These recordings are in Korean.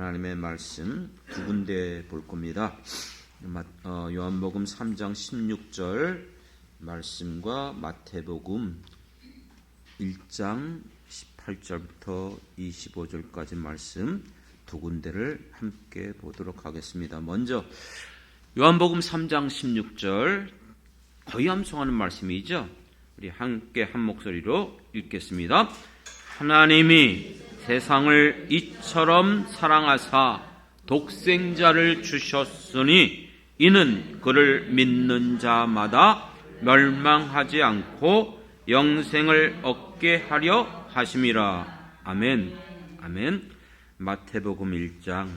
하나님의 말씀 두 군데 볼 겁니다. 요한복음 3장 16절 말씀과 마태복음 1장 18절부터 25절까지 말씀 두 군데를 함께 보도록 하겠습니다. 먼저 요한복음 3장 16절 거의 암송하는 말씀이죠. 우리 함께 한 목소리로 읽겠습니다. 하나님이 세상을 이처럼 사랑하사 독생자를 주셨으니 이는 그를 믿는 자마다 멸망하지 않고 영생을 얻게 하려 하심이라. 아멘. 아멘. 마태복음 1장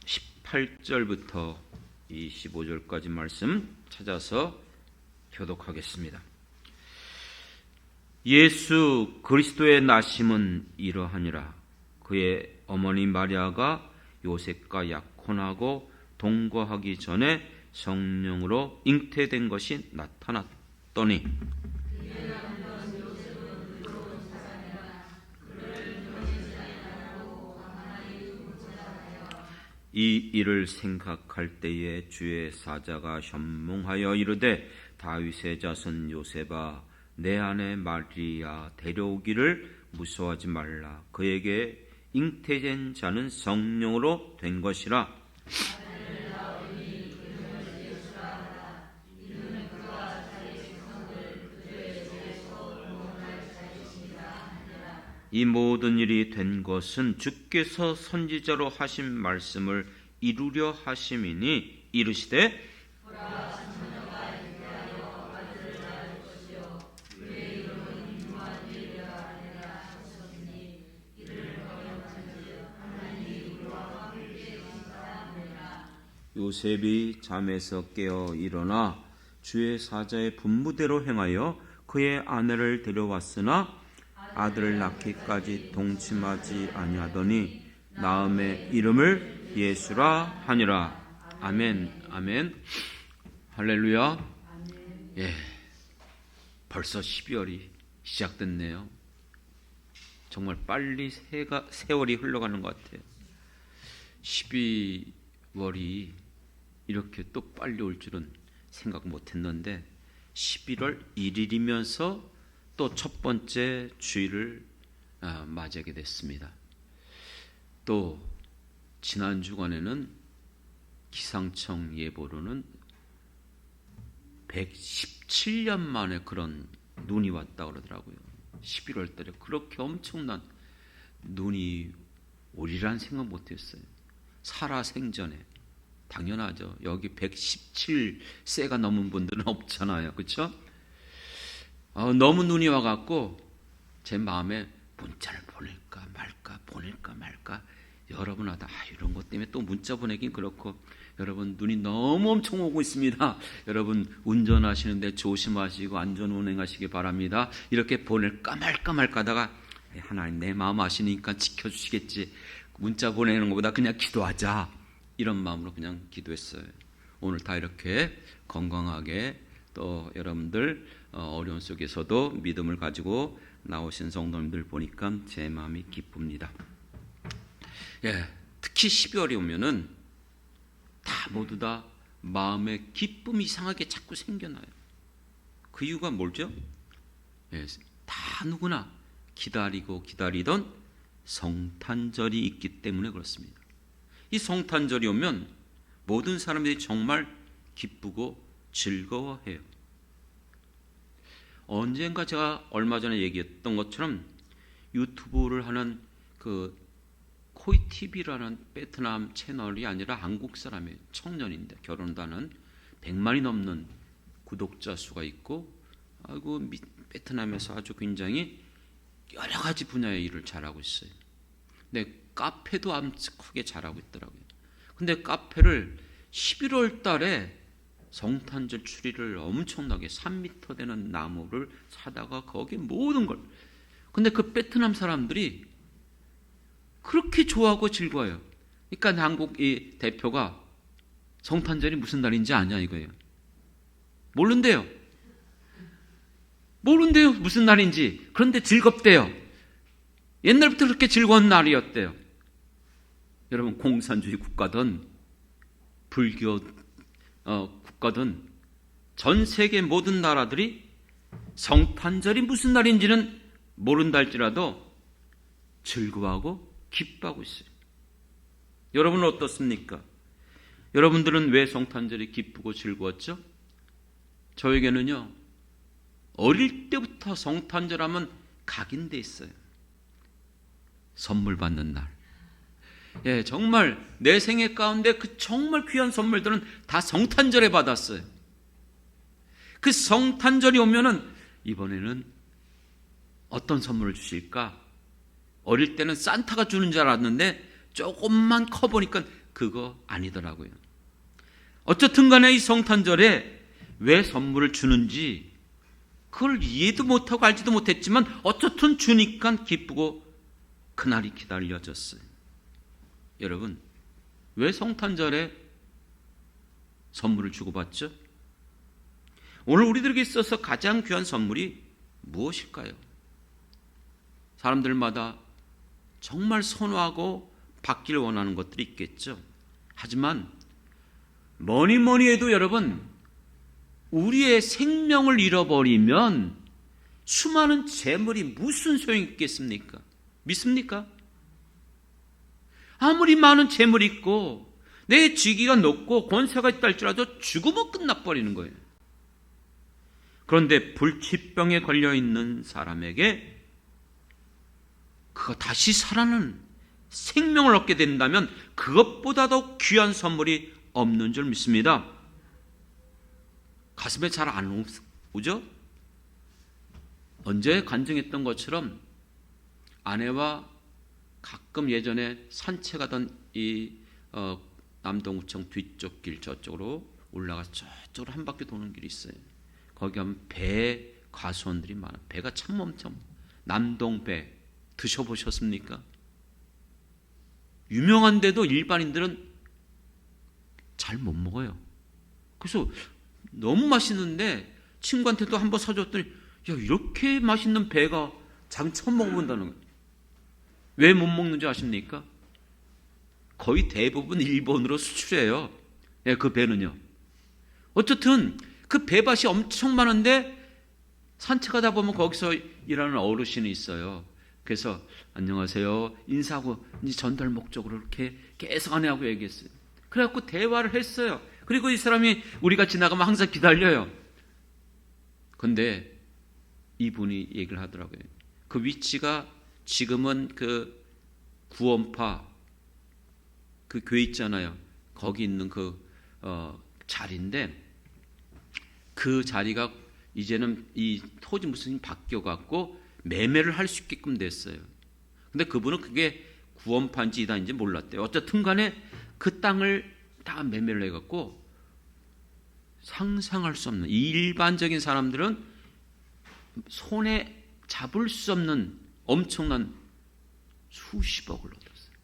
18절부터 25절까지 말씀 찾아서 교독하겠습니다. 예수 그리스도의 나심은 이러하니라. 그의 어머니 마리아가 요셉과 약혼하고 동거하기 전에 성령으로 잉태된 것이 나타났더니 이 일을 생각할 때에 주의 사자가 현몽하여 이르되 다윗의 자손 요셉아 내 아내 마리아 데려오기를 무서워하지 말라. 그에게 잉태된 자는 성령으로 된 것이라. 이 모든 일이 된 것은 주께서 선지자로 하신 말씀을 이루려 하심이니 이르시되 요셉이 잠에서 깨어 일어나 주의 사자의 분부대로 행하여 그의 아내를 데려왔으나 아들을 낳기까지 동침하지 아니하더니 나음의 이름을 예수라 하니라. 아멘. 아멘. 할렐루야. 예, 벌써 12월이 시작됐네요. 정말 빨리 세월이 흘러가는 것 같아요. 12월이 이렇게 또 빨리 올 줄은 생각 못했는데 11월 1일이면서 또 첫 번째 주일을 맞이하게 됐습니다. 또 지난 주간에는 기상청 예보로는 117년 만에 그런 눈이 왔다 그러더라고요. 11월 달에 그렇게 엄청난 눈이 오리란 생각 못했어요. 살아생전에. 당연하죠. 여기 117세가 넘은 분들은 없잖아요. 그렇죠? 너무 눈이 와갖고 제 마음에 문자를 보낼까 말까 여러분하다 이런 것 때문에 또 문자 보내긴 그렇고 여러분 눈이 너무 엄청 오고 있습니다. 여러분 운전하시는데 조심하시고 안전 운행하시기 바랍니다. 이렇게 보낼까 말까 하다가 하나님 내 마음 아시니까 지켜주시겠지. 문자 보내는 것보다 그냥 기도하자. 이런 마음으로 그냥 기도했어요. 오늘 다 이렇게 건강하게 또 여러분들 어려운 속에서도 믿음을 가지고 나오신 성도님들 보니까 제 마음이 기쁩니다. 예, 특히 12월이 오면은 다 모두 다 마음에 기쁨이 이상하게 자꾸 생겨나요. 그 이유가 뭐죠? 예, 다 누구나 기다리던 성탄절이 있기 때문에 그렇습니다. 이 성탄절이 오면 모든 사람들이 정말 기쁘고 즐거워해요. 언젠가 제가 얼마 전에 얘기했던 것처럼 유튜브를 하는 그 코이TV라는 베트남 채널이 아니라 한국 사람이에요. 청년인데 결혼도 하는 100만이 넘는 구독자 수가 있고 베트남에서 아주 굉장히 여러 가지 분야의 일을 잘하고 있어요. 근데 카페도 아주 크게 잘하고 있더라고요. 근데 카페를 11월 달에 성탄절 추리를 엄청나게 3m 되는 나무를 사다가 거기에 모든 걸. 근데 그 베트남 사람들이 그렇게 좋아하고 즐거워요. 그러니까 한국 이 대표가 성탄절이 무슨 날인지 아냐 이거예요. 모른대요. 무슨 날인지. 그런데 즐겁대요. 옛날부터 그렇게 즐거운 날이었대요. 여러분, 공산주의 국가든 불교 국가든 전 세계 모든 나라들이 성탄절이 무슨 날인지는 모른다 할지라도 즐거워하고 기뻐하고 있어요. 여러분은 어떻습니까? 여러분들은 왜 성탄절이 기쁘고 즐거웠죠? 저에게는요, 어릴 때부터 성탄절 하면 각인돼 있어요. 선물 받는 날. 예, 정말 내 생애 가운데 그 정말 귀한 선물들은 다 성탄절에 받았어요. 그 성탄절이 오면은 이번에는 어떤 선물을 주실까? 어릴 때는 산타가 주는 줄 알았는데 조금만 커보니까 그거 아니더라고요. 어쨌든 간에 이 성탄절에 왜 선물을 주는지 그걸 이해도 못하고 알지도 못했지만 어쨌든 주니까 기쁘고 그날이 기다려졌어요. 여러분, 왜 성탄절에 선물을 주고받죠? 오늘 우리들에게 있어서 가장 귀한 선물이 무엇일까요? 사람들마다 정말 선호하고 받기를 원하는 것들이 있겠죠. 하지만 뭐니 해도 여러분, 우리의 생명을 잃어버리면 수많은 재물이 무슨 소용이 있겠습니까? 믿습니까? 아무리 많은 재물이 있고 내 직위가 높고 권세가 있다 할지라도 죽으면 끝나버리는 거예요. 그런데 불치병에 걸려있는 사람에게 그가 다시 살아나는 생명을 얻게 된다면 그것보다 더 귀한 선물이 없는 줄 믿습니다. 가슴에 잘 안 오죠? 언제 간증했던 것처럼 아내와 가끔 예전에 산책하던 이 남동구청 뒤쪽 길 저쪽으로 올라가서 저쪽으로 한 바퀴 도는 길이 있어요. 거기 가면 배 과수원들이 많아. 배가 참 엄청. 남동배 드셔보셨습니까? 유명한데도 일반인들은 잘 못 먹어요. 그래서 너무 맛있는데 친구한테도 한번 사줬더니 야, 이렇게 맛있는 배가 자기 처음 먹어본다는 거예요. 왜 못 먹는지 아십니까? 거의 대부분 일본으로 수출해요. 예, 그 배는요. 어쨌든 그 배밭이 엄청 많은데 산책하다 보면 거기서 일하는 어르신이 있어요. 그래서 안녕하세요 인사하고 이제 전달 목적으로 이렇게 계속 아내하고 얘기했어요. 그래갖고 대화를 했어요. 그리고 이 사람이 우리가 지나가면 항상 기다려요. 근데 이분이 얘기를 하더라고요. 그 위치가 지금은 그 구원파 그 교회 있잖아요. 거기 있는 그 자리인데 그 자리가 이제는 이 토지 무슨 바뀌어갖고 매매를 할 수 있게끔 됐어요. 근데 그분은 그게 구원파인지 이단인지 몰랐대요. 어쨌든 간에 그 땅을 다 매매를 해갖고 상상할 수 없는 일반적인 사람들은 손에 잡을 수 없는 엄청난 수십억을 얻었어요.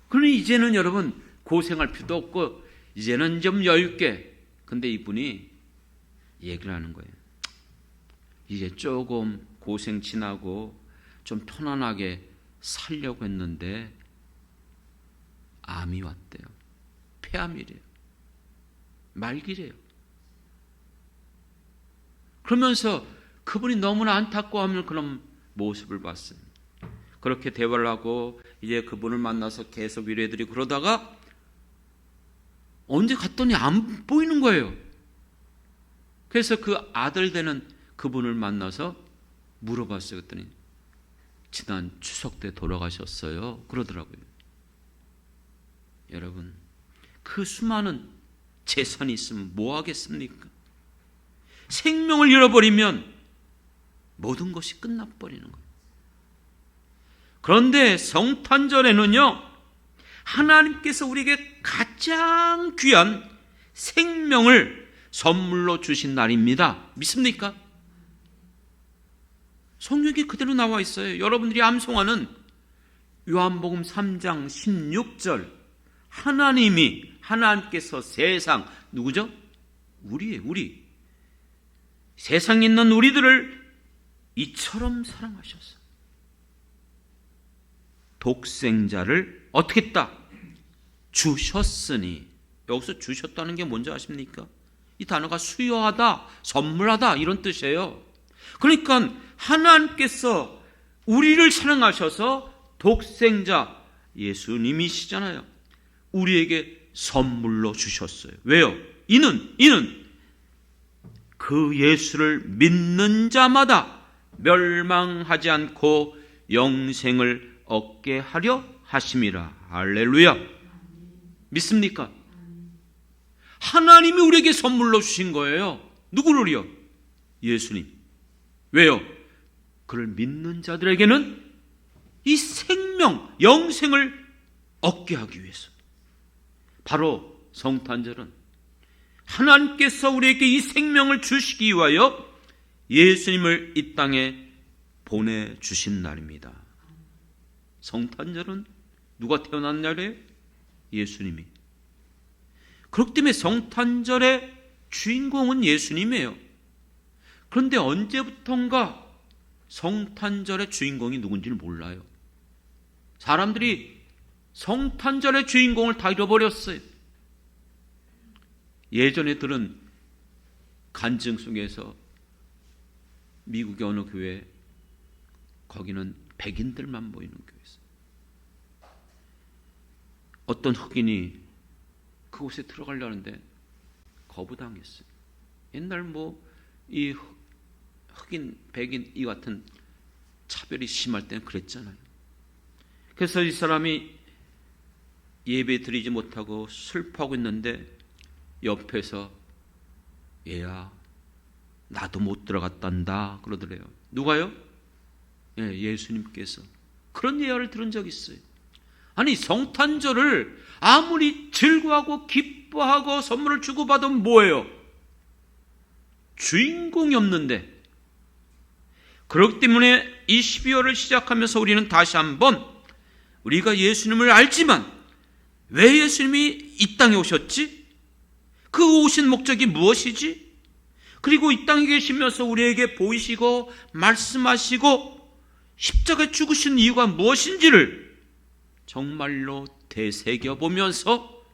그러니 이제는 여러분 고생할 필요도 없고 이제는 좀 여유있게. 근데 이분이 얘기를 하는 거예요. 이제 조금 고생 지나고 좀 편안하게 살려고 했는데 암이 왔대요. 폐암이래요. 말기래요. 그러면서 그분이 너무나 안타까워하는 그런 모습을 봤어요. 그렇게 대화를 하고 이제 그분을 만나서 계속 위로해드리고 그러다가 언제 갔더니 안 보이는 거예요. 그래서 그 아들 되는 그분을 만나서 물어봤어요. 그랬더니 지난 추석 때 돌아가셨어요. 그러더라고요. 여러분, 그 수많은 재산이 있으면 뭐 하겠습니까? 생명을 잃어버리면 모든 것이 끝나버리는 거예요. 그런데 성탄절에는요, 하나님께서 우리에게 가장 귀한 생명을 선물로 주신 날입니다. 믿습니까? 성경에 그대로 나와 있어요. 여러분들이 암송하는 요한복음 3장 16절 하나님께서 세상 누구죠? 우리예요. 우리 세상에 있는 우리들을 이처럼 사랑하셨어요. 독생자를 어떻게 했다? 주셨으니. 여기서 주셨다는 게 뭔지 아십니까? 이 단어가 수여하다, 선물하다 이런 뜻이에요. 그러니까 하나님께서 우리를 사랑하셔서 독생자 예수님이시잖아요. 우리에게 선물로 주셨어요. 왜요? 이는 그 예수를 믿는 자마다 멸망하지 않고 영생을 얻게 하려 하심이라. 할렐루야. 믿습니까? 하나님이 우리에게 선물로 주신 거예요. 누구를요? 예수님. 왜요? 그를 믿는 자들에게는 이 생명, 영생을 얻게 하기 위해서. 바로 성탄절은 하나님께서 우리에게 이 생명을 주시기 위하여 예수님을 이 땅에 보내주신 날입니다. 성탄절은 누가 태어난 날이에요? 예수님이. 그렇기 때문에 성탄절의 주인공은 예수님이에요. 그런데 언제부턴가 성탄절의 주인공이 누군지를 몰라요. 사람들이 성탄절의 주인공을 다 잃어버렸어요. 예전에 들은 간증 속에서 미국의 어느 교회, 거기는 백인들만 모이는 교회였어요. 어떤 흑인이 그곳에 들어가려는데 거부당했어요. 옛날 이 흑인, 백인 이 같은 차별이 심할 때는 그랬잖아요. 그래서 이 사람이 예배 드리지 못하고 슬퍼하고 있는데 옆에서 얘야 나도 못 들어갔단다 그러더래요. 누가요? 예, 예수님께서 그런 예화를 들은 적이 있어요. 아니 성탄절을 아무리 즐거워하고 기뻐하고 선물을 주고받으면 뭐예요? 주인공이 없는데. 그렇기 때문에 이 12월을 시작하면서 우리는 다시 한번 우리가 예수님을 알지만 왜 예수님이 이 땅에 오셨지? 그 오신 목적이 무엇이지? 그리고 이 땅에 계시면서 우리에게 보이시고 말씀하시고 십자가에 죽으신 이유가 무엇인지를 정말로 되새겨보면서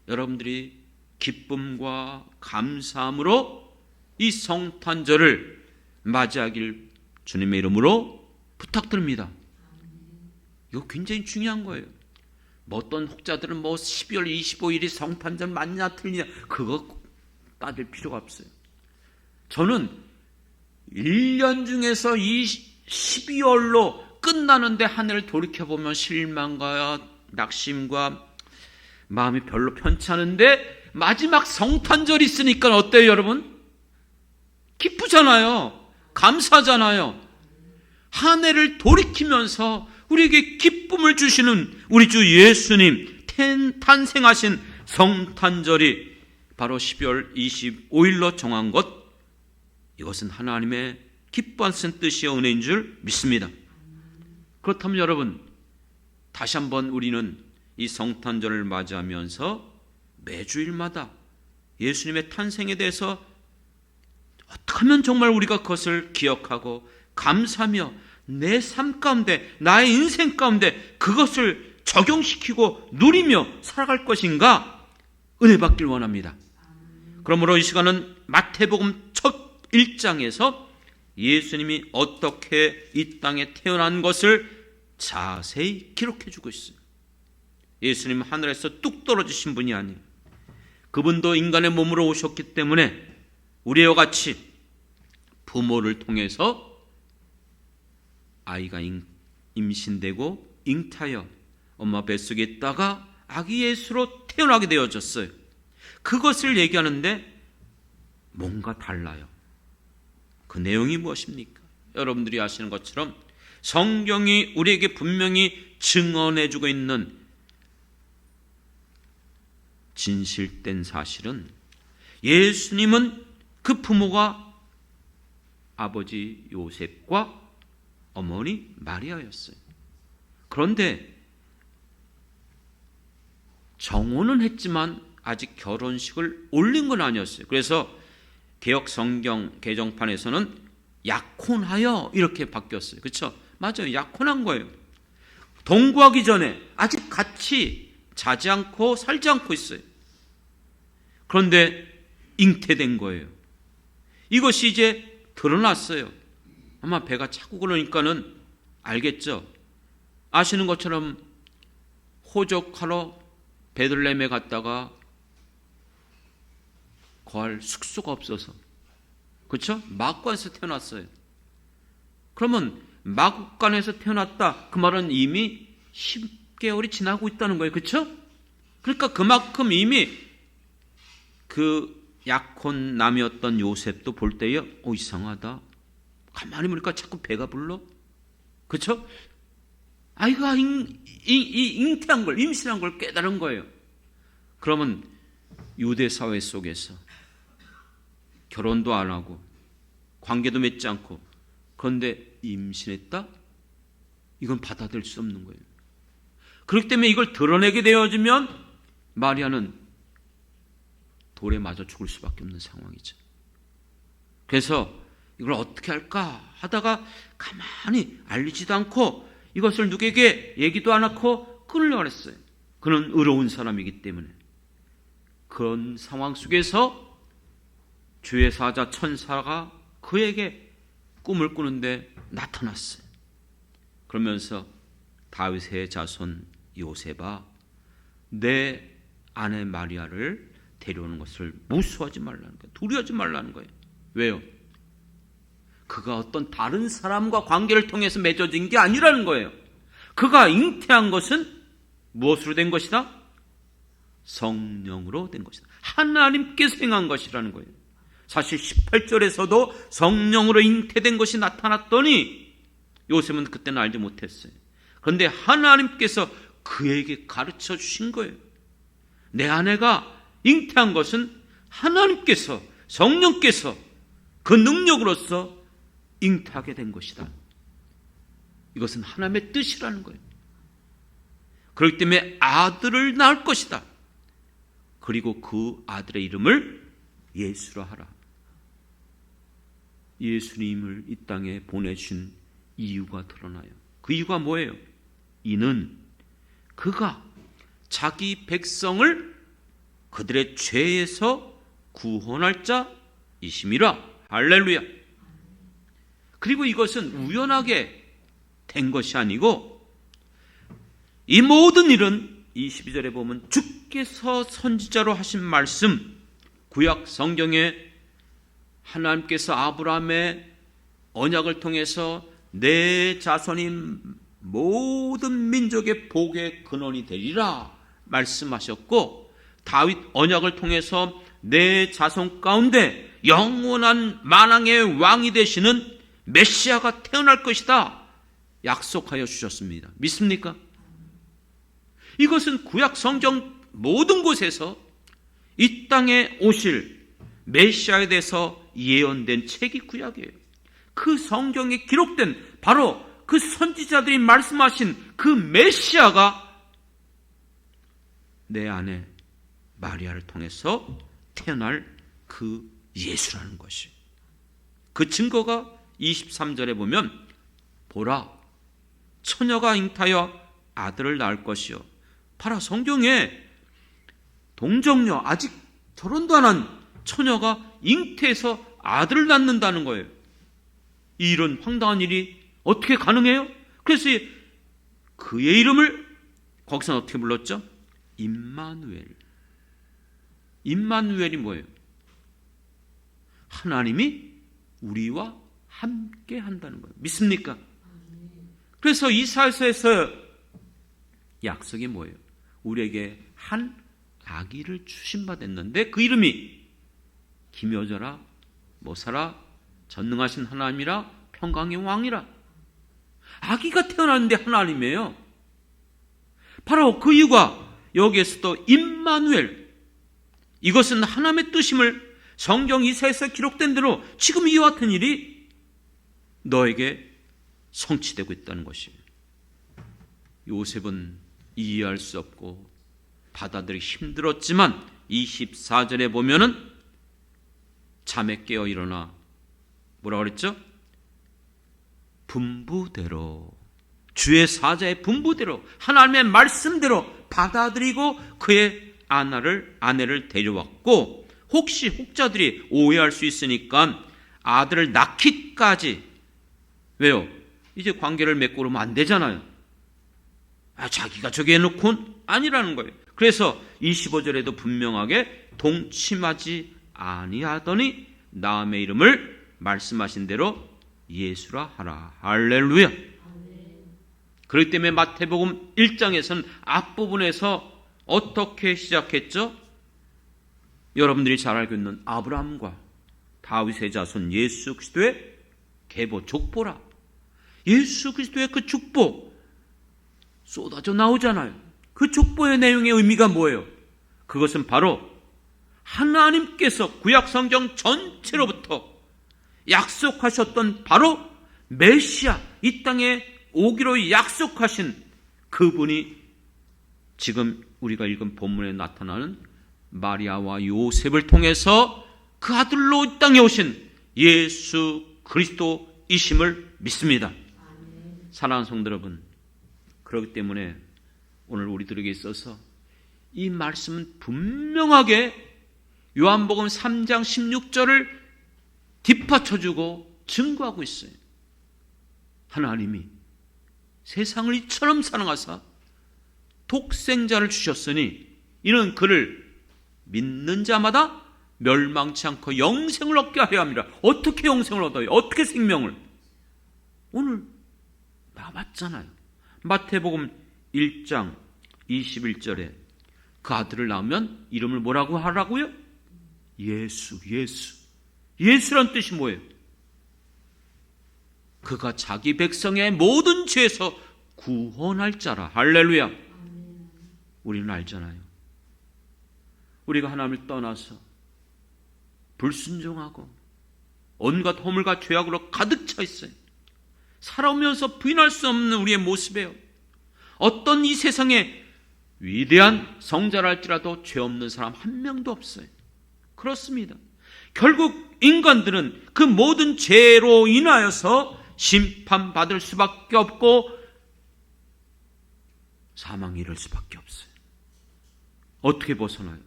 여러분들이 기쁨과 감사함으로 이 성탄절을 맞이하길 주님의 이름으로 부탁드립니다. 이거 굉장히 중요한 거예요. 어떤 혹자들은 12월 25일이 성탄절 맞냐 틀리냐 그거 따질 필요가 없어요. 저는 1년 중에서 이 12월로 끝나는데 한 해를 돌이켜보면 실망과 낙심과 마음이 별로 편치 않은데 마지막 성탄절이 있으니까 어때요 여러분? 기쁘잖아요. 감사하잖아요. 한 해를 돌이키면서 우리에게 기쁨을 주시는 우리 주 예수님 탄생하신 성탄절이 바로 12월 25일로 정한 것, 이것은 하나님의 기뻐하시는 뜻이요 은혜인 줄 믿습니다. 그렇다면 여러분 다시 한번 우리는 이 성탄절을 맞이하면서 매주일마다 예수님의 탄생에 대해서 어떻게 하면 정말 우리가 그것을 기억하고 감사하며 내 삶 가운데 나의 인생 가운데 그것을 적용시키고 누리며 살아갈 것인가 은혜 받길 원합니다. 그러므로 이 시간은 마태복음 첫 1장에서 예수님이 어떻게 이 땅에 태어난 것을 자세히 기록해 주고 있어요. 예수님은 하늘에서 뚝 떨어지신 분이 아니에요. 그분도 인간의 몸으로 오셨기 때문에 우리와 같이 부모를 통해서 아이가 임신되고 잉타여 엄마 뱃속에 있다가 아기 예수로 태어나게 되어졌어요. 그것을 얘기하는데 뭔가 달라요. 그 내용이 무엇입니까? 여러분들이 아시는 것처럼 성경이 우리에게 분명히 증언해주고 있는 진실된 사실은 예수님은 그 부모가 아버지 요셉과 어머니 마리아였어요. 그런데 정혼은 했지만 아직 결혼식을 올린 건 아니었어요. 그래서 개역 성경 개정판에서는 약혼하여 이렇게 바뀌었어요. 그렇죠? 맞아요. 약혼한 거예요. 동거하기 전에 아직 같이 자지 않고 살지 않고 있어요. 그런데 잉태된 거예요. 이것이 이제 드러났어요. 아마 배가 차고 그러니까는 알겠죠. 아시는 것처럼 호적하러 베들레헴에 갔다가 거할 숙소가 없어서, 그렇죠? 마구간에서 태어났어요. 그러면 마구간에서 태어났다, 그 말은 이미 10개월이 지나고 있다는 거예요. 그렇죠? 그러니까 그만큼 이미 그 약혼남이었던 요셉도 볼 때에 이상하다, 가만히 보니까 자꾸 배가 불러. 그렇죠? 아이가 잉태한 걸, 임신한 걸 깨달은 거예요. 그러면 유대 사회 속에서 결혼도 안 하고 관계도 맺지 않고 그런데 임신했다? 이건 받아들일 수 없는 거예요. 그렇기 때문에 이걸 드러내게 되어지면 마리아는 돌에 맞아 죽을 수밖에 없는 상황이죠. 그래서 이걸 어떻게 할까 하다가 가만히 알리지도 않고 이것을 누구에게 얘기도 안 하고 끊으려고 했어요. 그는 의로운 사람이기 때문에. 그런 상황 속에서 주의 사자 천사가 그에게 꿈을 꾸는데 나타났어요. 그러면서 다윗의 자손 요셉아, 내 아내 마리아를 데려오는 것을 무수하지 말라는 거예요. 두려워하지 말라는 거예요. 왜요? 그가 어떤 다른 사람과 관계를 통해서 맺어진 게 아니라는 거예요. 그가 잉태한 것은 무엇으로 된 것이다? 성령으로 된 것이다. 하나님께서 행한 것이라는 거예요. 사실 18절에서도 성령으로 잉태된 것이 나타났더니 요셉은 그때는 알지 못했어요. 그런데 하나님께서 그에게 가르쳐 주신 거예요. 내 아내가 잉태한 것은 하나님께서, 성령께서 그 능력으로서 잉태하게 된 것이다. 이것은 하나님의 뜻이라는 거예요. 그렇기 때문에 아들을 낳을 것이다. 그리고 그 아들의 이름을 예수라 하라. 예수님을 이 땅에 보내신 이유가 드러나요. 그 이유가 뭐예요? 이는 그가 자기 백성을 그들의 죄에서 구원할 자이심이라. 할렐루야. 그리고 이것은 우연하게 된 것이 아니고 이 모든 일은 22절에 보면 주께서 선지자로 하신 말씀, 구약 성경에 하나님께서 아브라함의 언약을 통해서 내 자손이 모든 민족의 복의 근원이 되리라 말씀하셨고, 다윗 언약을 통해서 내 자손 가운데 영원한 만왕의 왕이 되시는 메시아가 태어날 것이다 약속하여 주셨습니다. 믿습니까? 이것은 구약 성경 모든 곳에서 이 땅에 오실 메시아에 대해서 예언된 책이 구약이에요. 그 성경에 기록된 바로 그 선지자들이 말씀하신 그 메시아가 내 아내 마리아를 통해서 태어날 그 예수라는 것이. 그 증거가 23절에 보면 보라, 처녀가 잉타여 아들을 낳을 것이요. 봐라, 성경에 동정녀, 아직 결혼도 안 한 처녀가 잉태해서 아들을 낳는다는 거예요. 이런 황당한 일이 어떻게 가능해요? 그래서 그의 이름을 거기서는 어떻게 불렀죠? 임마누엘. 임마누엘이 뭐예요? 하나님이 우리와 함께 한다는 거예요. 믿습니까? 그래서 이사야서에서 약속이 뭐예요? 우리에게 한 아기를 주신 바 됐는데 그 이름이 기묘자라, 모사라, 전능하신 하나님이라, 평강의 왕이라. 아기가 태어났는데 하나님이에요. 바로 그 이유가 여기에서도 임마누엘, 이것은 하나님의 뜻임을 성경 이사야서에 기록된 대로 지금 이와 같은 일이 너에게 성취되고 있다는 것이에요. 요셉은 이해할 수 없고 받아들이기 힘들었지만 24절에 보면은 잠에 깨어 일어나 뭐라고 그랬죠? 분부대로 주의 사자의 분부대로 하나님의 말씀대로 받아들이고 그의 아내를 데려왔고, 혹시 혹자들이 오해할 수 있으니까 아들을 낳기까지, 왜요? 이제 관계를 맺고 그러면 안 되잖아요. 자기가 저기 해놓고 아니라는 거예요. 그래서 25절에도 분명하게 동침하지 아니하더니 나음의 이름을 말씀하신 대로 예수라 하라. 할렐루야. 그렇기 때문에 마태복음 1장에서는 앞부분에서 어떻게 시작했죠? 여러분들이 잘 알고 있는 아브라함과 다윗의 자손 예수 그리스도의 계보 족보라. 예수 그리스도의 그 족보 쏟아져 나오잖아요. 그 족보의 내용의 의미가 뭐예요? 그것은 바로 하나님께서 구약 성경 전체로부터 약속하셨던 바로 메시아, 이 땅에 오기로 약속하신 그분이 지금 우리가 읽은 본문에 나타나는 마리아와 요셉을 통해서 그 아들로 이 땅에 오신 예수 그리스도이심을 믿습니다. 사랑하는 성도 여러분, 그렇기 때문에 오늘 우리들에게 있어서 이 말씀은 분명하게 요한복음 3장 16절을 뒷받쳐주고 증거하고 있어요. 하나님이 세상을 이처럼 사랑하사 독생자를 주셨으니 이는 그를 믿는 자마다 멸망치 않고 영생을 얻게 하려 합니다. 어떻게 영생을 얻어요? 어떻게 생명을? 오늘 나왔잖아요. 마태복음 1장 21절에 그 아들을 낳으면 이름을 뭐라고 하라고요? 예수. 예수란 뜻이 뭐예요? 그가 자기 백성의 모든 죄에서 구원할 자라. 할렐루야. 우리는 알잖아요. 우리가 하나님을 떠나서 불순종하고 온갖 허물과 죄악으로 가득 차 있어요. 살아오면서 부인할 수 없는 우리의 모습이에요. 어떤 이 세상에 위대한 성자랄지라도 죄 없는 사람 한 명도 없어요. 그렇습니다. 결국 인간들은 그 모든 죄로 인하여서 심판받을 수밖에 없고 사망에 이를 수밖에 없어요. 어떻게 벗어나요?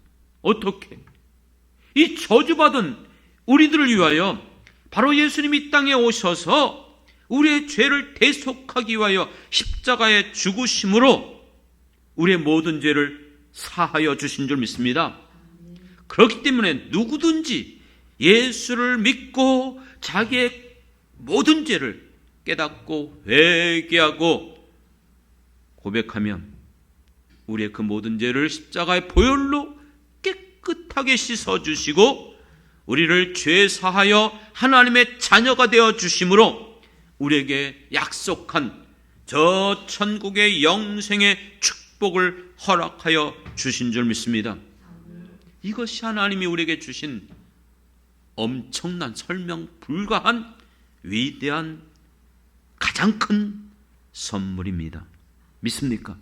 어떻게? 이 저주받은 우리들을 위하여 바로 예수님이 이 땅에 오셔서 우리의 죄를 대속하기 위하여 십자가에 죽으심으로 우리의 모든 죄를 사하여 주신 줄 믿습니다. 그렇기 때문에 누구든지 예수를 믿고 자기의 모든 죄를 깨닫고 회개하고 고백하면 우리의 그 모든 죄를 십자가의 보혈로 깨끗하게 씻어주시고 우리를 죄 사하여 하나님의 자녀가 되어 주심으로 우리에게 약속한 저 천국의 영생의 축복을 허락하여 주신 줄 믿습니다. 이것이 하나님이 우리에게 주신 엄청난 설명 불가한 위대한 가장 큰 선물입니다. 믿습니까?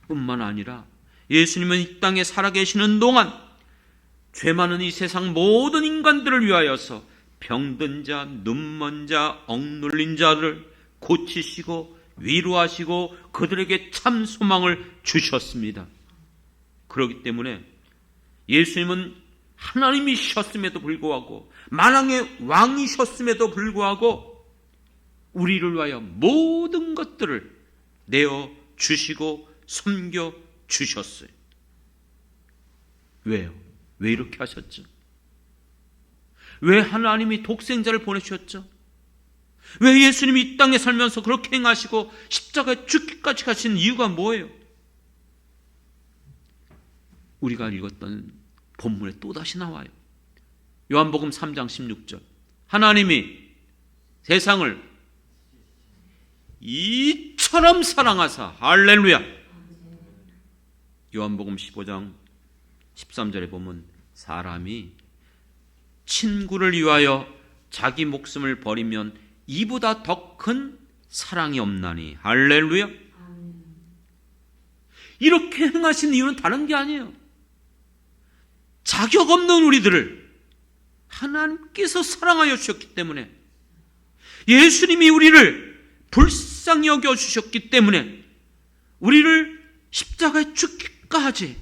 뿐만 아니라 예수님은 이 땅에 살아계시는 동안 죄 많은 이 세상 모든 인간들을 위하여서 병든 자, 눈먼 자, 억눌린 자를 고치시고 위로하시고 그들에게 참 소망을 주셨습니다. 그렇기 때문에 예수님은 하나님이셨음에도 불구하고 만왕의 왕이셨음에도 불구하고 우리를 위하여 모든 것들을 내어 주시고 섬겨 주셨어요. 왜요? 왜 이렇게 하셨죠? 왜 하나님이 독생자를 보내주셨죠? 왜 예수님이 이 땅에 살면서 그렇게 행하시고 십자가에 죽기까지 가신 이유가 뭐예요? 우리가 읽었던 본문에 또다시 나와요. 요한복음 3장 16절. 하나님이 세상을 이처럼 사랑하사. 할렐루야. 요한복음 15장 13절에 보면 사람이 친구를 위하여 자기 목숨을 버리면 이보다 더 큰 사랑이 없나니. 할렐루야. 이렇게 행하신 이유는 다른 게 아니에요. 자격 없는 우리들을 하나님께서 사랑하여 주셨기 때문에 예수님이 우리를 불쌍히 여겨주셨기 때문에 우리를 십자가에 죽기까지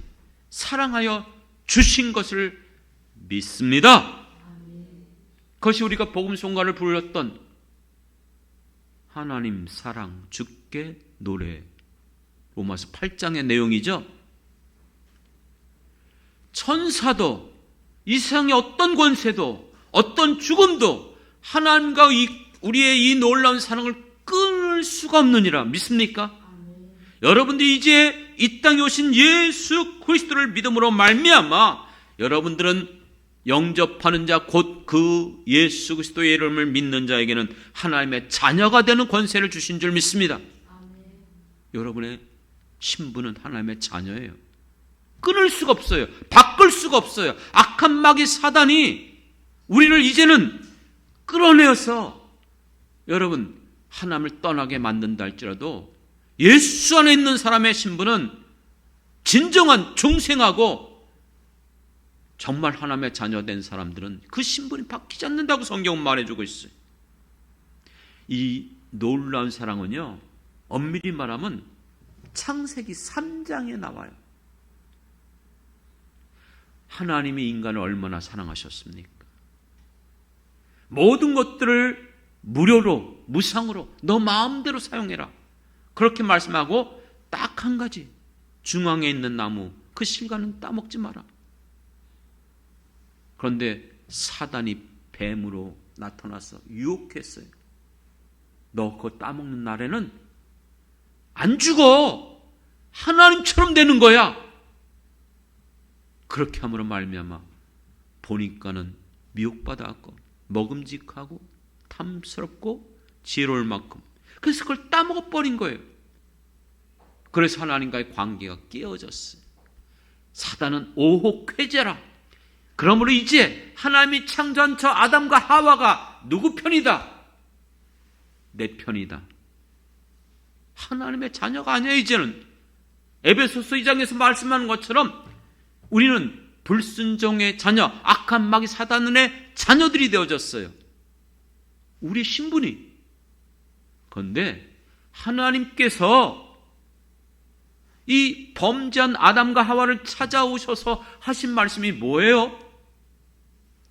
사랑하여 주신 것을 믿습니다. 그것이 우리가 복음송가를 불렀던 하나님 사랑 주께 노래, 로마서 8장의 내용이죠. 천사도 이 세상의 어떤 권세도 어떤 죽음도 하나님과 우리의 이 놀라운 사랑을 끊을 수가 없느니라. 믿습니까? 여러분들이 이제 이 땅에 오신 예수 그리스도를 믿음으로 말미암아 여러분들은 영접하는 자 곧 그 예수 그리스도의 이름을 믿는 자에게는 하나님의 자녀가 되는 권세를 주신 줄 믿습니다. 여러분의 신분은 하나님의 자녀예요. 끊을 수가 없어요. 바꿀 수가 없어요. 악한 마귀 사단이 우리를 이제는 끌어내어서 여러분 하나님을 떠나게 만든다 할지라도 예수 안에 있는 사람의 신분은 진정한 중생하고 정말 하나님의 자녀된 사람들은 그 신분이 바뀌지 않는다고 성경은 말해주고 있어요. 이 놀라운 사랑은요, 엄밀히 말하면 창세기 3장에 나와요. 하나님이 인간을 얼마나 사랑하셨습니까? 모든 것들을 무료로, 무상으로 너 마음대로 사용해라. 그렇게 말씀하고 딱 한 가지, 중앙에 있는 나무 그 실과는 따먹지 마라. 그런데 사단이 뱀으로 나타나서 유혹했어요. 너 그거 따먹는 날에는 안 죽어. 하나님처럼 되는 거야. 그렇게 함으로 말미암아 보니까는 미혹받아갖고 먹음직하고 탐스럽고 지혜로울 만큼, 그래서 그걸 따먹어버린 거예요. 그래서 하나님과의 관계가 깨어졌어요. 사단은 오혹회제라. 그러므로 이제 하나님이 창조한 저 아담과 하와가 누구 편이다? 내 편이다. 하나님의 자녀가 아니에요. 이제는 에베소서 2장에서 말씀하는 것처럼 우리는 불순종의 자녀, 악한 마귀 사단의 자녀들이 되어졌어요. 우리 신분이. 그런데 하나님께서 이 범죄한 아담과 하와를 찾아오셔서 하신 말씀이 뭐예요?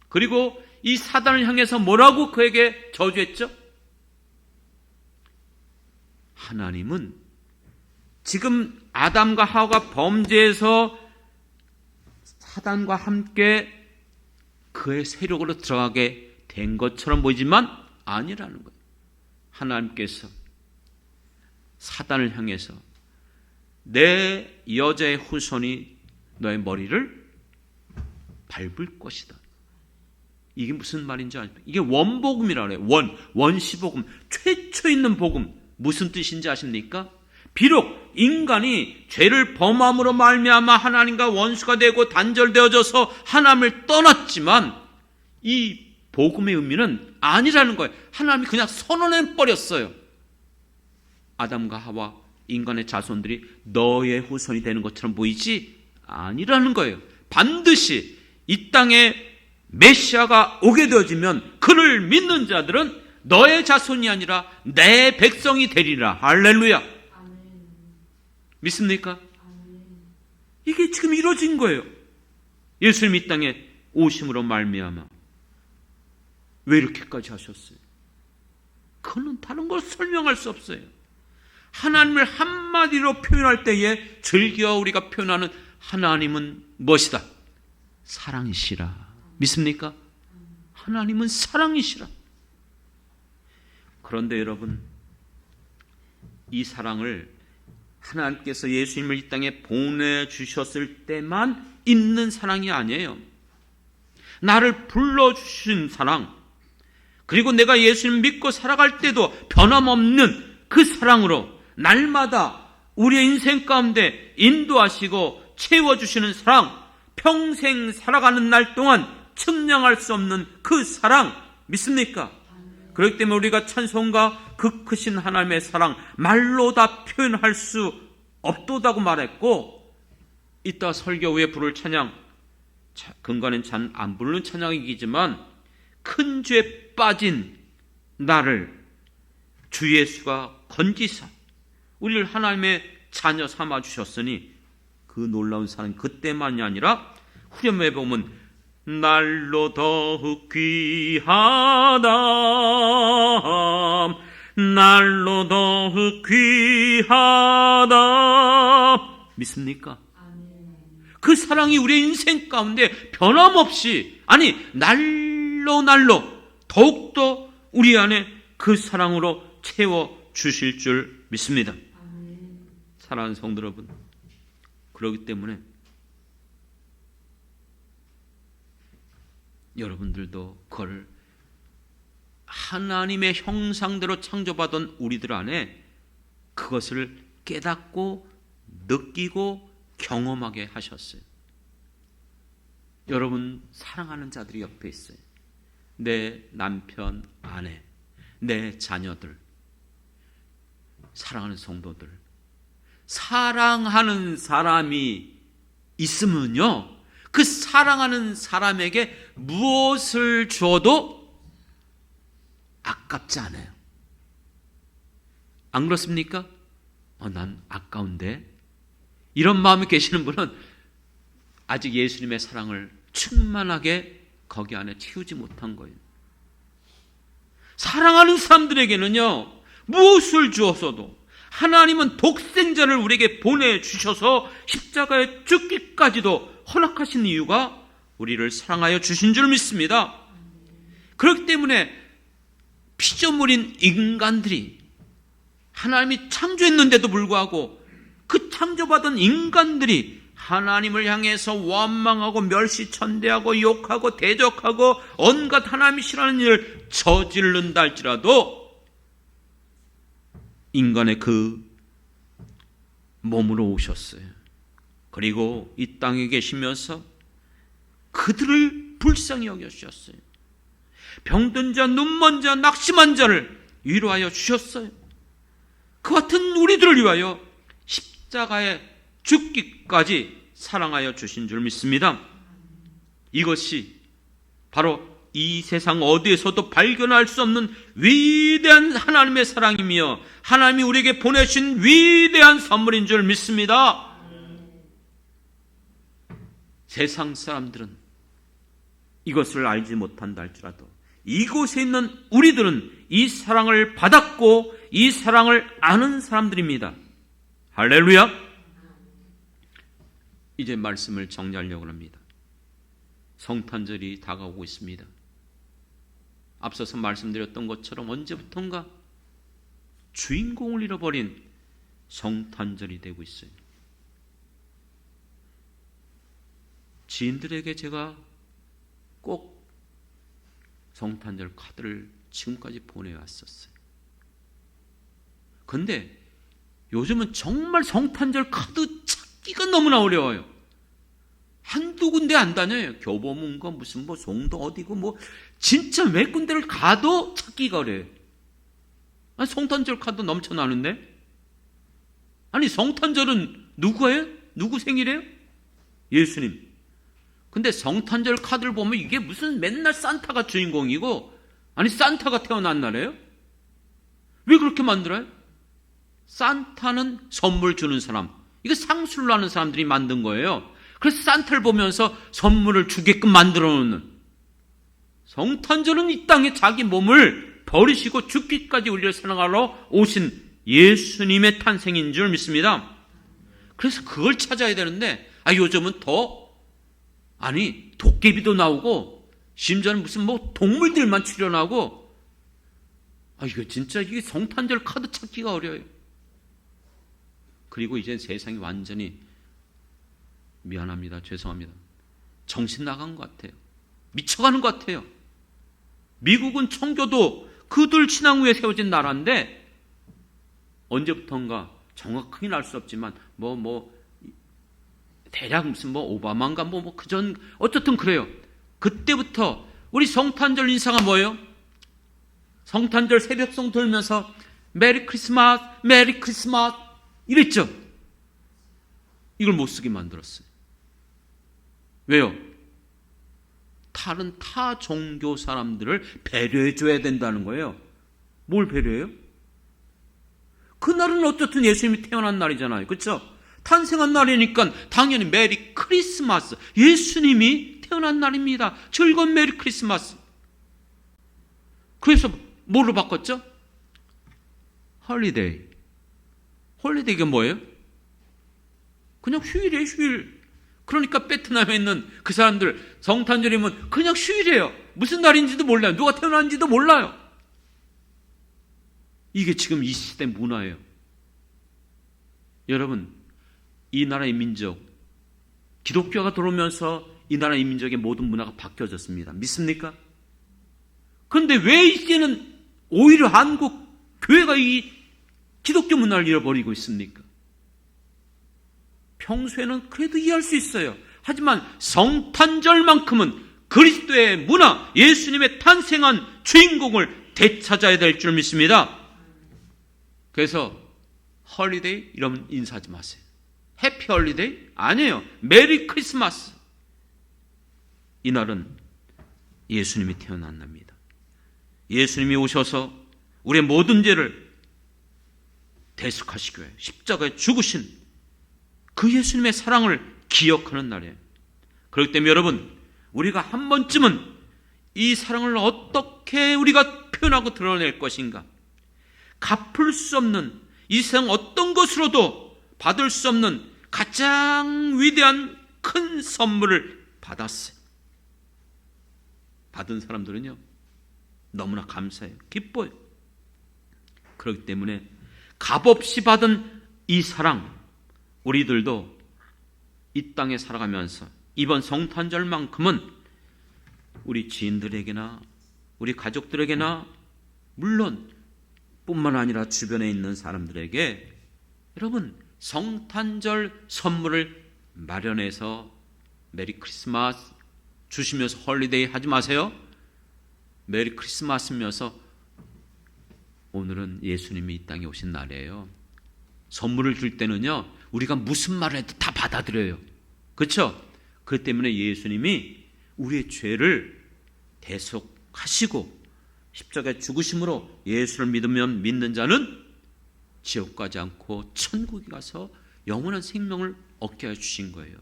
그리고 이 사단을 향해서 뭐라고 그에게 저주했죠? 하나님은 지금 아담과 하와가 범죄해서 사단과 함께 그의 세력으로 들어가게 된 것처럼 보이지만 아니라는 거예요. 하나님께서 사단을 향해서 내 여자의 후손이 너의 머리를 밟을 것이다. 이게 무슨 말인지 아십니까? 이게 원복음이라고 해요. 원시복음, 최초 있는 복음. 무슨 뜻인지 아십니까? 비록 인간이 죄를 범함으로 말미암아 하나님과 원수가 되고 단절되어져서 하나님을 떠났지만 이 복음의 의미는 아니라는 거예요. 하나님이 그냥 선언해 버렸어요. 아담과 하와, 인간의 자손들이 너의 후손이 되는 것처럼 보이지 아니라는 거예요. 반드시 이 땅에 메시아가 오게 되어지면 그를 믿는 자들은 너의 자손이 아니라 내 백성이 되리라. 할렐루야. 믿습니까? 이게 지금 이루어진 거예요. 예수님 이 땅에 오심으로 말미암아. 왜 이렇게까지 하셨어요? 그거는 다른 걸 설명할 수 없어요. 하나님을 한마디로 표현할 때에 즐겨 우리가 표현하는 하나님은 무엇이다? 사랑이시라. 믿습니까? 하나님은 사랑이시라. 그런데 여러분, 이 사랑을 하나님께서 예수님을 이 땅에 보내주셨을 때만 있는 사랑이 아니에요. 나를 불러주신 사랑, 그리고 내가 예수님 믿고 살아갈 때도 변함없는 그 사랑으로 날마다 우리의 인생 가운데 인도하시고 채워주시는 사랑, 평생 살아가는 날 동안 측량할 수 없는 그 사랑, 믿습니까? 그렇기 때문에 우리가 찬송가 그 크신 하나님의 사랑 말로 다 표현할 수 없도다고 말했고, 이따 설교 후에 부를 찬양, 근간엔 안 부르는 찬양이지만 큰 죄에 빠진 나를 주 예수가 건지사 우리를 하나님의 자녀 삼아 주셨으니 그 놀라운 사랑 그때만이 아니라 후렴에 보면 날로 더욱 귀하다 날로 더욱 귀하다 믿습니까? 그 사랑이 우리의 인생 가운데 변함없이 아니 날로 더욱더 우리 안에 그 사랑으로 채워주실 줄 믿습니다. 사랑하는 성도 여러분, 그렇기 때문에 여러분들도 그걸 하나님의 형상대로 창조받은 우리들 안에 그것을 깨닫고 느끼고 경험하게 하셨어요. 여러분 사랑하는 자들이 옆에 있어요. 내 남편, 아내, 내 자녀들, 사랑하는 성도들, 사랑하는 사람이 있으면요, 그 사랑하는 사람에게 무엇을 주어도 아깝지 않아요. 안 그렇습니까? 난 아까운데. 이런 마음이 계시는 분은 아직 예수님의 사랑을 충만하게 거기 안에 채우지 못한 거예요. 사랑하는 사람들에게는요, 무엇을 주어서도 하나님은 독생자를 우리에게 보내주셔서 십자가에 죽기까지도 허락하신 이유가 우리를 사랑하여 주신 줄 믿습니다. 그렇기 때문에 피조물인 인간들이 하나님이 창조했는데도 불구하고 그 창조받은 인간들이 하나님을 향해서 원망하고 멸시천대하고 욕하고 대적하고 온갖 하나님이 싫어하는 일을 저지른다 할지라도 인간의 그 몸으로 오셨어요. 그리고 이 땅에 계시면서 그들을 불쌍히 여겨주셨어요. 병든 자, 눈먼 자, 낙심한 자를 위로하여 주셨어요. 그 같은 우리들을 위하여 십자가에 죽기까지 사랑하여 주신 줄 믿습니다. 이것이 바로 이 세상 어디에서도 발견할 수 없는 위대한 하나님의 사랑이며 하나님이 우리에게 보내신 위대한 선물인 줄 믿습니다. 세상 사람들은 이것을 알지 못한다 할지라도 이곳에 있는 우리들은 이 사랑을 받았고 이 사랑을 아는 사람들입니다. 할렐루야. 이제 말씀을 정리하려고 합니다. 성탄절이 다가오고 있습니다. 앞서서 말씀드렸던 것처럼 언제부턴가 주인공을 잃어버린 성탄절이 되고 있어요. 지인들에게 제가 꼭 성탄절 카드를 지금까지 보내왔었어요. 그런데 요즘은 정말 성탄절 카드 찾기가 너무나 어려워요. 한두 군데 안 다녀요. 교보문고 무슨 뭐 송도 어디고 뭐 진짜 몇 군데를 가도 찾기가 어려워요. 아니, 성탄절 카드 넘쳐나는데? 아니 성탄절은 누구예요? 누구 생일이에요? 예수님. 근데 성탄절 카드를 보면 이게 무슨 맨날 산타가 주인공이고 아니 산타가 태어난 날이에요? 왜 그렇게 만들어요? 산타는 선물 주는 사람, 이거 상술로 하는 사람들이 만든 거예요. 그래서 산타를 보면서 선물을 주게끔 만들어 놓는. 성탄절은 이 땅에 자기 몸을 버리시고 죽기까지 우리를 사랑하러 오신 예수님의 탄생인 줄 믿습니다. 그래서 그걸 찾아야 되는데 요즘은 도깨비도 나오고 심지어는 무슨 뭐 동물들만 출연하고 이거 진짜 이게 성탄절 카드 찾기가 어려워요. 그리고 이제 세상이 완전히 미안합니다. 죄송합니다. 정신 나간 것 같아요. 미쳐가는 것 같아요. 미국은 청교도 그들 신앙 위에 세워진 나라인데 언제부턴가 정확하게는 알 수 없지만 대략 무슨 오바마인가 그전 어쨌든 그래요. 그때부터 우리 성탄절 인사가 뭐예요? 성탄절 새벽송 들면서 메리 크리스마스 메리 크리스마스 이랬죠. 이걸 못 쓰게 만들었어요. 왜요? 다른 타 종교 사람들을 배려해 줘야 된다는 거예요. 뭘 배려해요? 그날은 어쨌든 예수님이 태어난 날이잖아요. 그렇죠? 탄생한 날이니까 당연히 메리 크리스마스, 예수님이 태어난 날입니다. 즐거운 메리 크리스마스. 그래서 뭐로 바꿨죠? 홀리데이. 홀리데이가 뭐예요? 그냥 휴일이에요, 휴일. 그러니까 베트남에 있는 그 사람들 성탄절이면 그냥 휴일이에요. 무슨 날인지도 몰라요. 누가 태어났는지도 몰라요. 이게 지금 이 시대 문화예요. 여러분, 이 나라의 민족, 기독교가 들어오면서 이 나라의 민족의 모든 문화가 바뀌어졌습니다. 믿습니까? 그런데 왜 이제는 오히려 한국 교회가 이 기독교 문화를 잃어버리고 있습니까? 평소에는 그래도 이해할 수 있어요. 하지만 성탄절만큼은 그리스도의 문화, 예수님의 탄생한 주인공을 되찾아야 될 줄 믿습니다. 그래서 홀리데이 이러면 인사하지 마세요. 해피 홀리데이? 아니에요. 메리 크리스마스. 이날은 예수님이 태어난 날입니다. 예수님이 오셔서 우리의 모든 죄를 대속하시기 위해 십자가에 죽으신 그 예수님의 사랑을 기억하는 날이에요. 그렇기 때문에 여러분, 우리가 한 번쯤은 이 사랑을 어떻게 우리가 표현하고 드러낼 것인가? 갚을 수 없는, 이 세상 어떤 것으로도 받을 수 없는 가장 위대한 큰 선물을 받았어요. 받은 사람들은요, 너무나 감사해요. 기뻐요. 그렇기 때문에 값없이 받은 이 사랑, 우리들도 이 땅에 살아가면서 이번 성탄절만큼은 우리 지인들에게나 우리 가족들에게나 물론 뿐만 아니라 주변에 있는 사람들에게 여러분 성탄절 선물을 마련해서 메리 크리스마스 주시면서 홀리데이 하지 마세요. 메리 크리스마스면서 오늘은 예수님이 이 땅에 오신 날이에요. 선물을 줄 때는요, 우리가 무슨 말을 해도 다 받아들여요. 그렇죠? 그렇기 때문에 예수님이 우리의 죄를 대속하시고 십자가에 죽으심으로 예수를 믿으면 믿는 자는 지옥 가지 않고 천국에 가서 영원한 생명을 얻게 해주신 거예요.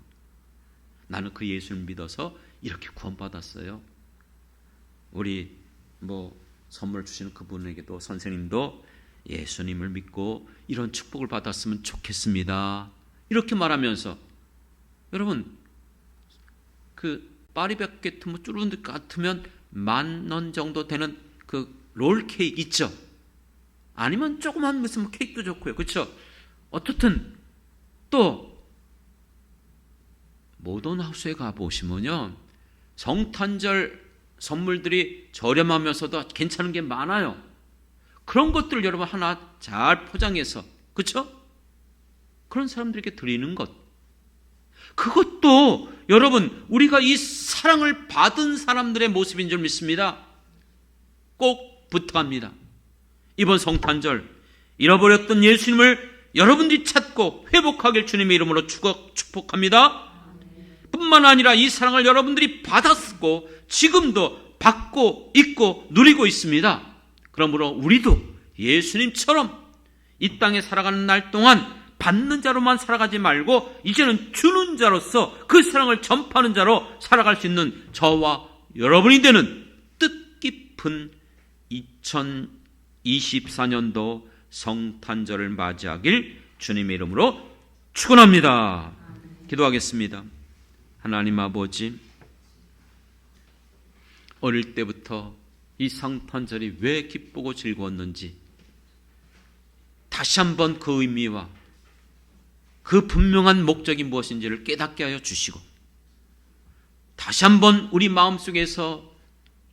나는 그 예수를 믿어서 이렇게 구원받았어요. 우리 선물 주시는 그분에게도 선생님도 예수님을 믿고 이런 축복을 받았으면 좋겠습니다. 이렇게 말하면서 여러분 그 파리바게트 쭈루드 같으면 10,000원 정도 되는 그 롤 케이크 있죠? 아니면 조그만 무슨 케이크도 좋고요. 그렇죠? 어떻든 또 모던하우스에 가보시면요, 성탄절 선물들이 저렴하면서도 괜찮은 게 많아요. 그런 것들을 여러분 하나 잘 포장해서, 그렇죠? 그런 사람들에게 드리는 것, 그것도 여러분 우리가 이 사랑을 받은 사람들의 모습인 줄 믿습니다. 꼭 부탁합니다. 이번 성탄절 잃어버렸던 예수님을 여러분들이 찾고 회복하길 주님의 이름으로 축복합니다. 뿐만 아니라 이 사랑을 여러분들이 받았고 지금도 받고 있고 누리고 있습니다. 그러므로 우리도 예수님처럼 이 땅에 살아가는 날 동안 받는 자로만 살아가지 말고 이제는 주는 자로서 그 사랑을 전파하는 자로 살아갈 수 있는 저와 여러분이 되는 뜻깊은 2024년도 성탄절을 맞이하길 주님의 이름으로 축원합니다. 기도하겠습니다. 하나님 아버지, 어릴 때부터 이 성탄절이 왜 기쁘고 즐거웠는지 다시 한번 그 의미와 그 분명한 목적이 무엇인지를 깨닫게 하여 주시고, 다시 한번 우리 마음속에서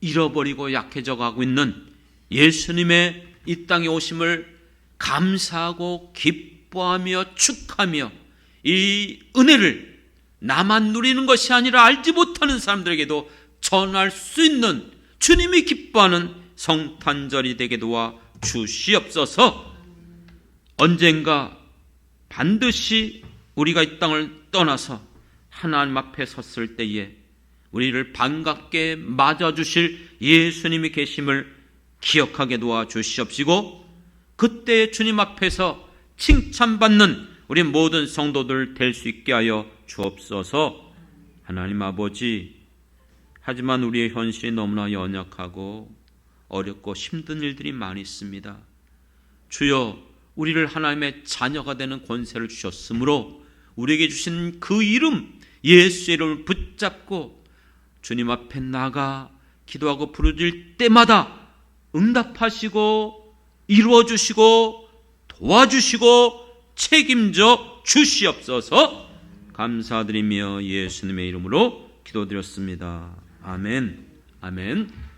잃어버리고 약해져 가고 있는 예수님의 이 땅에 오심을 감사하고 기뻐하며 축하며 이 은혜를 나만 누리는 것이 아니라 알지 못하는 사람들에게도 전할 수 있는 주님이 기뻐하는 성탄절이 되게 도와 주시옵소서. 언젠가 반드시 우리가 이 땅을 떠나서 하나님 앞에 섰을 때에 우리를 반갑게 맞아주실 예수님이 계심을 기억하게 도와 주시옵시고, 그때 주님 앞에서 칭찬받는 우리 모든 성도들 될 수 있게 하여 주옵소서. 하나님 아버지, 하지만 우리의 현실이 너무나 연약하고 어렵고 힘든 일들이 많이 있습니다. 주여, 우리를 하나님의 자녀가 되는 권세를 주셨으므로 우리에게 주신 그 이름, 예수의 이름을 붙잡고 주님 앞에 나가 기도하고 부르짖을 때마다 응답하시고 이루어주시고 도와주시고 책임져 주시옵소서. 감사드리며 예수님의 이름으로 기도드렸습니다. 아멘. 아멘.